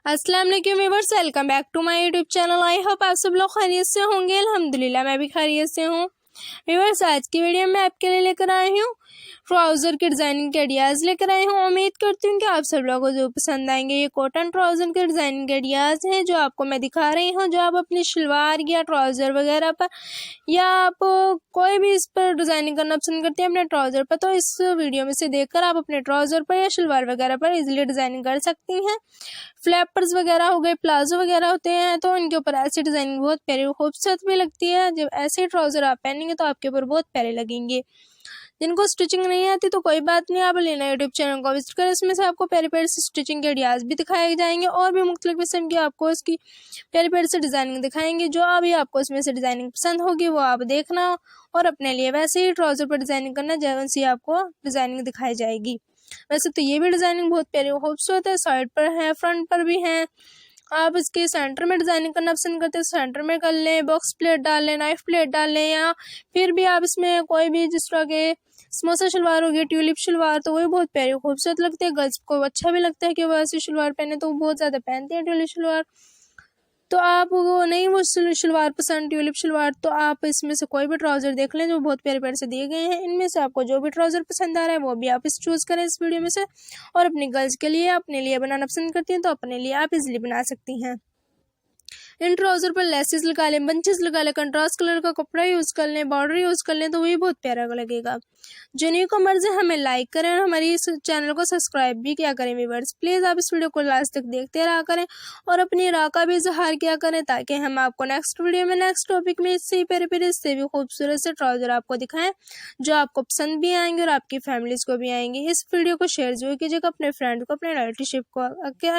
अस्सलाम वालेकुम viewers, welcome back to my YouTube channel. I hope आप सब लोग खैरियत से होंगे। अल्हम्दुलिल्लाह मैं भी खैरियत से हूँ। व्यूअर्स, आज की वीडियो में आपके लिए लेकर आई हूँ ट्राउज़र के डिज़ाइनिंग के आइडियाज़ लेकर आई हूँ। उम्मीद करती हूँ कि आप सब लोगों को जो पसंद आएंगे। ये कॉटन ट्राउज़र के डिज़ाइनिंग के आइडियाज़ हैं जो आपको मैं दिखा रही हूँ, जो आप अपनी शलवार या ट्राउज़र वगैरह पर या आप कोई भी इस पर डिज़ाइनिंग करना पसंद करते हैं अपने ट्राउज़र पर, तो इस वीडियो में से देखकर आप अपने ट्राउज़र पर या शलवार वगैरह पर इजीली डिज़ाइनिंग कर सकती हैं। फ्लैपर्स वगैरह हो गए, प्लाजो वगैरह होते हैं, तो इनके ऊपर ऐसी डिज़ाइनिंग बहुत प्यारी खूबसूरत भी लगती है। जब ऐसे ट्राउज़र आप पहनेंगे तो आपके ऊपर बहुत प्यारे लगेंगे। जिनको स्टिचिंग नहीं आती तो कोई बात नहीं, आप अलीना यूट्यूब चैनल को विजिट करें। इसमें से आपको प्यारे प्यारे से स्टिचिंग के आइडियाज़ भी दिखाए जाएंगे और भी मुख्तलिफ किस्म की आपको इसकी प्यारे प्यारे से डिज़ाइनिंग दिखाएंगे। जो अभी आपको इसमें से डिज़ाइनिंग पसंद होगी वो आप देखना और अपने लिए वैसे ही ट्राउज़र पर डिज़ाइनिंग करना जैसी आपको डिज़ाइनिंग दिखाई जाएगी। वैसे तो ये भी डिज़ाइनिंग बहुत प्यारी और खूबसूरत है, साइड पर है, फ्रंट पर भी है। आप इसके सेंटर में डिज़ाइनिंग करना पसंद करते हैं सेंटर में कर लें, बॉक्स प्लेट डाल लें, नाइफ प्लेट डाल लें, या फिर भी आप इसमें कोई भी जिस तरह के समोसा शलवार हो गई, ट्यूलिप शलवार, तो वो भी बहुत प्यारी खूबसूरत लगते हैं। गर्ल्स को अच्छा भी लगता है कि वो ऐसी शलवार पहने, तो वो बहुत ज़्यादा पहनते हैं ट्यूलिप शलवार। तो आप वो नहीं वो शलवार पसंद ट्यूलिप शलवार, तो आप इसमें से कोई भी ट्राउज़र देख लें जो बहुत प्यारे प्यारे से दिए गए हैं। इनमें से आपको जो भी ट्राउज़र पसंद आ रहा है वो भी आप इस चूज़ करें इस वीडियो में से। और अपनी गर्ल्स के लिए अपने लिए बनाना पसंद करती हैं तो अपने लिए आप इजीली बना सकती हैं। इन ट्राउज़र पर लेसेस लगा लें, बंचेस लगा लें, कंट्रास्ट कलर का कपड़ा यूज़ कर लें, बॉर्डर यूज़ कर लें, तो वही बहुत प्यारा लगेगा। जो न्यू कमर्स है हमें लाइक करें और हमारी इस चैनल को सब्सक्राइब भी किया करें। व्यूअर्स, प्लीज़ आप इस वीडियो को लास्ट तक देखते रहा करें और अपनी राय का भी इजहार किया करें ताकि हम आपको नेक्स्ट वीडियो में नेक्स्ट टॉपिक में इससे प्यारे प्यारे इससे भी खूबसूरत से ट्राउज़र आपको दिखाएं जो आपको पसंद भी आएंगे और आपकी फैमिलीज़ को भी आएंगे। इस वीडियो को शेयर जरूर कीजिएगा अपने फ्रेंड को, अपने रिलेटिवशिप को।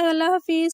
अल्लाह हाफिज़।